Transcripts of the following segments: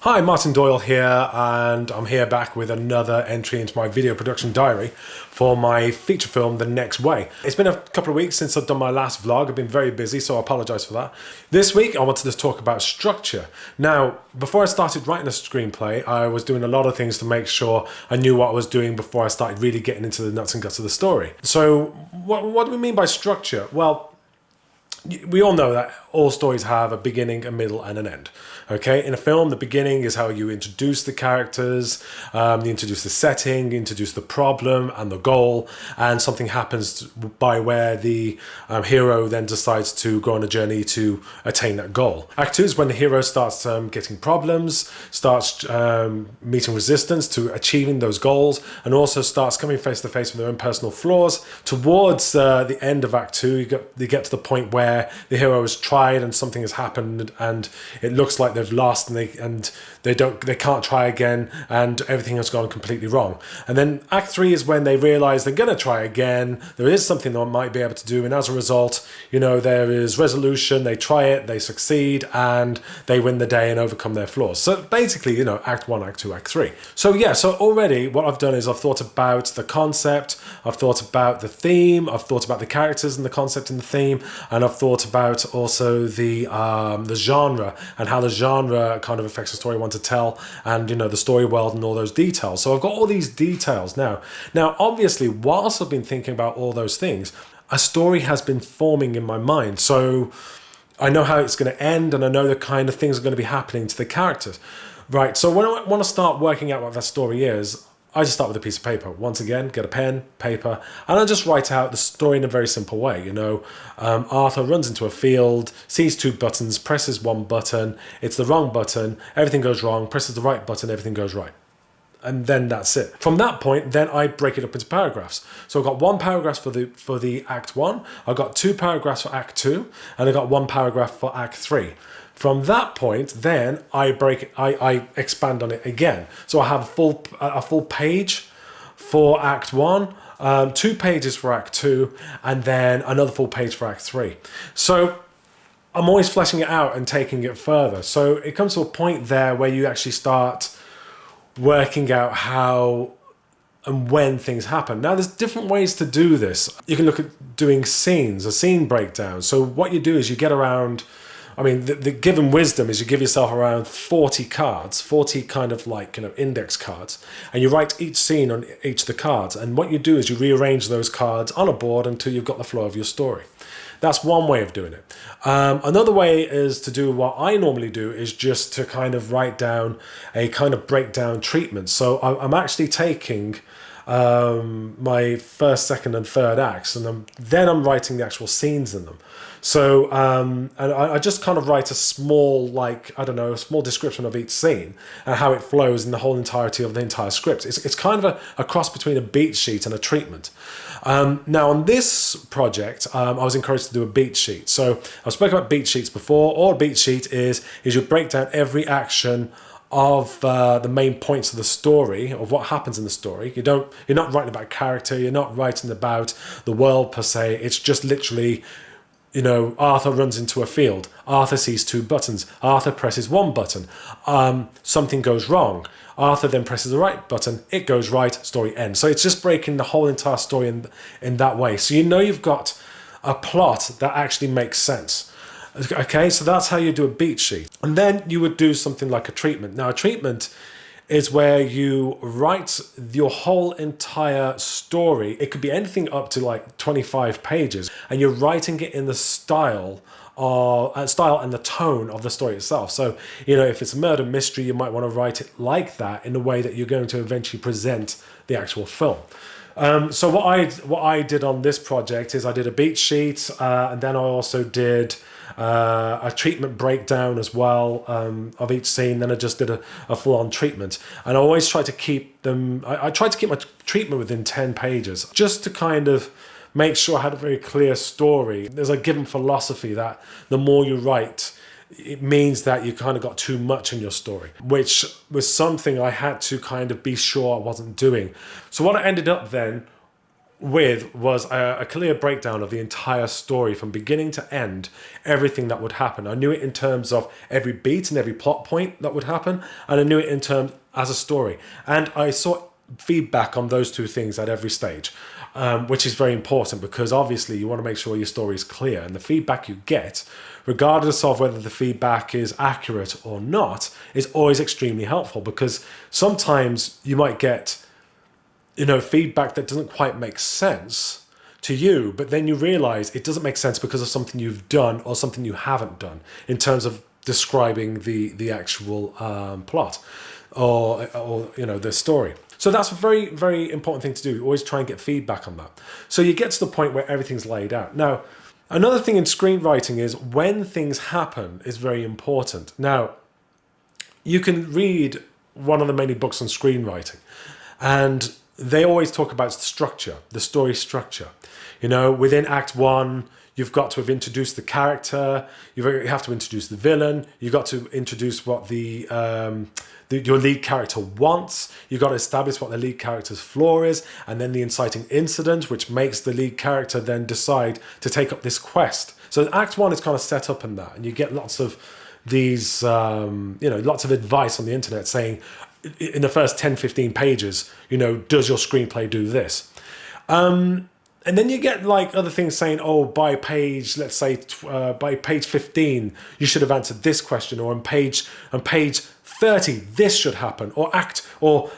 Hi, Martin Doyle here, and I'm here back with another entry into my video production diary for my feature film, The Next Way. It's been a couple of weeks since I've done my last vlog. I've been very busy, so I apologize for that. This week, I wanted to talk about structure. Now, before I started writing a screenplay, I was doing a lot of things to make sure I knew what I was doing before I started really getting into the nuts and guts of the story. So, what do we mean by structure? Well, we all know that all stories have a beginning, a middle, and an end. Okay, in a film, the beginning is how you introduce the characters, you introduce the setting, you introduce the problem and the goal, and something happens by where the hero then decides to go on a journey to attain that goal. Act 2 is when the hero starts getting problems, starts meeting resistance to achieving those goals, and also starts coming face to face with their own personal flaws. Towards the end of Act 2, you get to the point where the hero has tried and something has happened, and it looks like they've lost, and they can't try again, and everything has gone completely wrong. And then Act 3 is when they realize they're going to try again. There is something they might be able to do, and as a result, there is resolution. They try it, they succeed, and they win the day and overcome their flaws. So basically, Act 1, Act 2, Act 3. So yeah, so already what I've done is I've thought about the concept, I've thought about the theme, I've thought about the characters and the concept and the theme, and I've thought about also the genre and how the genre kind of affects the story I want to tell, and the story world and all those details. So I've got all these details now. Now, obviously, whilst I've been thinking about all those things, a story has been forming in my mind. So I know how it's going to end, and I know the kind of things are going to be happening to the characters. Right, so when I want to start working out what that story is, I just start with a piece of paper. Once again, get a pen, paper, and I just write out the story in a very simple way. Arthur runs into a field, sees two buttons, presses one button, it's the wrong button, everything goes wrong, presses the right button, everything goes right. And then that's it. From that point, then I break it up into paragraphs. So I've got one paragraph for the Act 1, I've got two paragraphs for Act 2, and I've got one paragraph for Act 3. From that point, then I expand on it again. So I have a full page for Act 1, 2 pages for Act 2, and then another full page for Act 3. So I'm always fleshing it out and taking it further. So it comes to a point there where you actually start working out how and when things happen. Now, there's different ways to do this. You can look at doing scenes, a scene breakdown. So what you do is you get around, the given wisdom is you give yourself around 40 cards, 40 kind of index cards, and you write each scene on each of the cards. And what you do is you rearrange those cards on a board until you've got the flow of your story. That's one way of doing it. Another way is to do what I normally do, is just to kind of write down a kind of breakdown treatment. So I'm actually taking my first, second, and third acts, and then I'm writing the actual scenes in them. So and I just kind of write a small, a small description of each scene and how it flows in the whole entirety of the entire script. It's kind of a cross between a beat sheet and a treatment. Now on this project, I was encouraged to do a beat sheet. So I've spoken about beat sheets before. All a beat sheet is you break down every action of the main points of the story, of what happens in the story. You're not writing about character, you're not writing about the world per se. It's just literally, Arthur runs into a field, Arthur sees two buttons, Arthur presses one button, something goes wrong, Arthur then presses the right button, it goes right, story ends. So it's just breaking the whole entire story in that way. So you've got a plot that actually makes sense. Okay, so that's how you do a beat sheet. And then you would do something like a treatment. Now, a treatment is where you write your whole entire story. It could be anything up to 25 pages, and you're writing it in the style and the tone of the story itself. So, if it's a murder mystery, you might want to write it like that in the way that you're going to eventually present the actual film. So what I did on this project is I did a beat sheet, and then I also did a treatment breakdown as well of each scene. Then I just did a full-on treatment, and I always try to keep them. I try to keep my treatment within 10 pages, just to kind of make sure I had a very clear story. There's a given philosophy that the more you write, it means that you kind of got too much in your story, which was something I had to kind of be sure I wasn't doing. So what I ended up then with was a clear breakdown of the entire story from beginning to end, everything that would happen. I knew it in terms of every beat and every plot point that would happen, and I knew it in terms as a story. And I saw feedback on those two things at every stage, which is very important because obviously you want to make sure your story is clear, and the feedback you get, regardless of whether the feedback is accurate or not, is always extremely helpful, because sometimes you might get feedback that doesn't quite make sense to you, but then you realize it doesn't make sense because of something you've done or something you haven't done in terms of describing the actual plot or the story. So that's a very, very important thing to do. Always try and get feedback on that. So you get to the point where everything's laid out. Now, another thing in screenwriting is when things happen is very important. Now, you can read one of the many books on screenwriting, and they always talk about structure, the story structure. Within Act 1, you've got to have introduced the character, you have to introduce the villain, you've got to introduce what your lead character wants, you've got to establish what the lead character's flaw is, and then the inciting incident, which makes the lead character then decide to take up this quest. So Act 1 is kind of set up in that, and you get lots of these, lots of advice on the internet saying, in the first 10, 15 pages, does your screenplay do this? And then you get like other things saying, oh, by page, let's say by page 15, you should have answered this question, or on page 30, this should happen, or your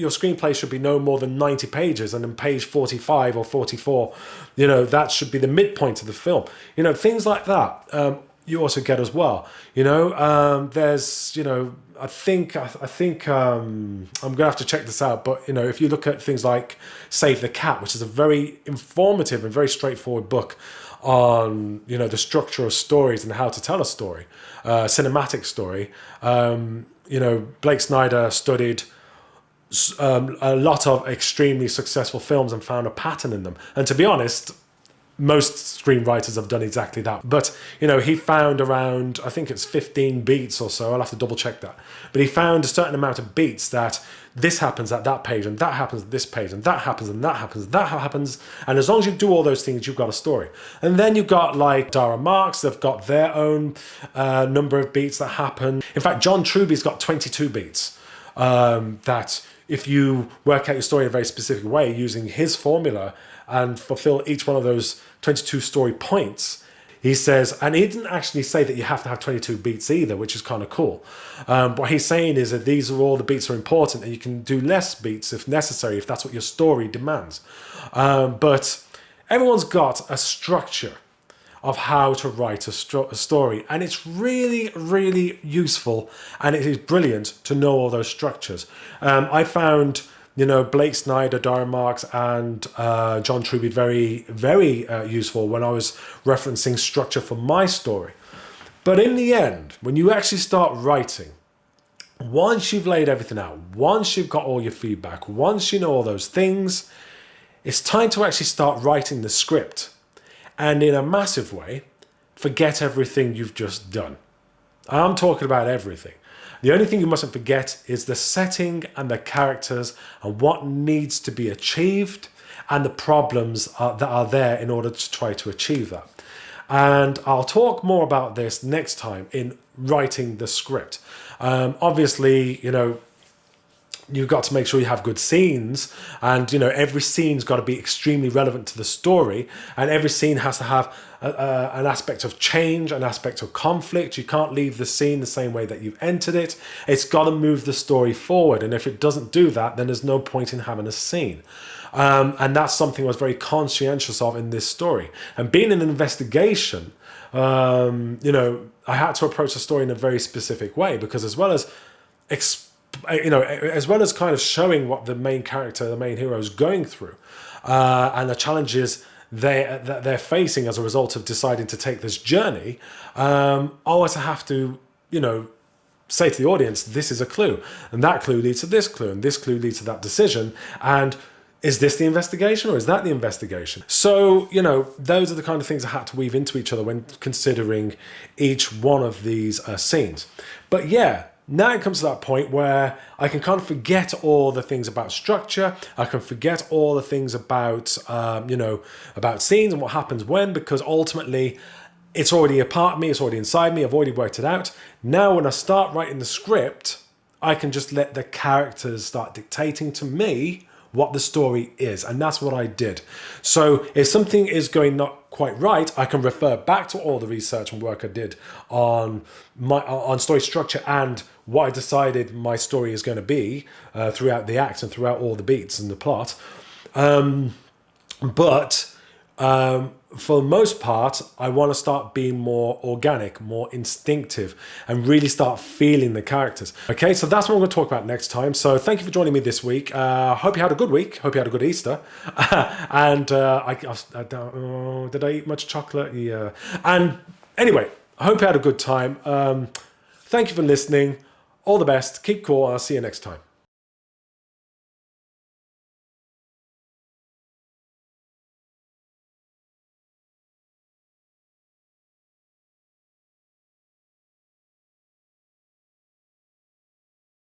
screenplay should be no more than 90 pages, and on page 45 or 44, that should be the midpoint of the film. Things like that. You also get as well. There's, I think I'm gonna have to check this out. But if you look at things like Save the Cat, which is a very informative and very straightforward book on the structure of stories and how to tell a story, cinematic story. Blake Snyder studied a lot of extremely successful films and found a pattern in them. And to be honest, most screenwriters have done exactly that. But, he found around, I think it's 15 beats or so, I'll have to double check that. But he found a certain amount of beats that this happens at that page, and that happens at this page, and that happens, and that happens, and that happens. And as long as you do all those things, you've got a story. And then you've got like Dara Marks, they've got their own number of beats that happen. In fact, John Truby's got 22 beats that if you work out your story in a very specific way using his formula and fulfill each one of those 22 story points, he says, and he didn't actually say that you have to have 22 beats either, which is kind of cool. What he's saying is that these are all the beats are important, and you can do less beats if necessary, if that's what your story demands. But everyone's got a structure of how to write a story, and it's really, really useful, and it is brilliant to know all those structures. I found Blake Snyder, Dara Marks, and John Truby very, very useful when I was referencing structure for my story. But in the end, when you actually start writing, once you've laid everything out, once you've got all your feedback, once you know all those things, it's time to actually start writing the script. And in a massive way, forget everything you've just done. I'm talking about everything. The only thing you mustn't forget is the setting and the characters and what needs to be achieved and the problems that are there in order to try to achieve that. And I'll talk more about this next time in writing the script. Obviously, you've got to make sure you have good scenes, and every scene's got to be extremely relevant to the story, and every scene has to have an aspect of change, an aspect of conflict. You can't leave the scene the same way that you've entered it. It's got to move the story forward, and if it doesn't do that, then there's no point in having a scene. And that's something I was very conscientious of in this story. And being an investigation, I had to approach the story in a very specific way, because as well as kind of showing what the main character, the main hero is going through, and the challenges that they're facing as a result of deciding to take this journey, I also have to, say to the audience, this is a clue, and that clue leads to this clue, and this clue leads to that decision, and is this the investigation or is that the investigation? So, those are the kind of things I had to weave into each other when considering each one of these scenes. But yeah, Now it comes to that point where I can kind of forget all the things about structure. I can forget all the things about, about scenes and what happens when, because ultimately it's already a part of me. It's already inside me. I've already worked it out. Now, when I start writing the script, I can just let the characters start dictating to me what the story is. And that's what I did. So if something is going not quite right, I can refer back to all the research and work I did on story structure and what I decided my story is going to be throughout the act and throughout all the beats and the plot. But for the most part, I want to start being more organic, more instinctive, and really start feeling the characters. Okay, so that's what I'm going to talk about next time. So thank you for joining me this week. Hope you had a good week. Hope you had a good Easter. And did I eat much chocolate? Yeah. And anyway, I hope you had a good time. Thank you for listening. All the best. Keep cool. I'll see you next time.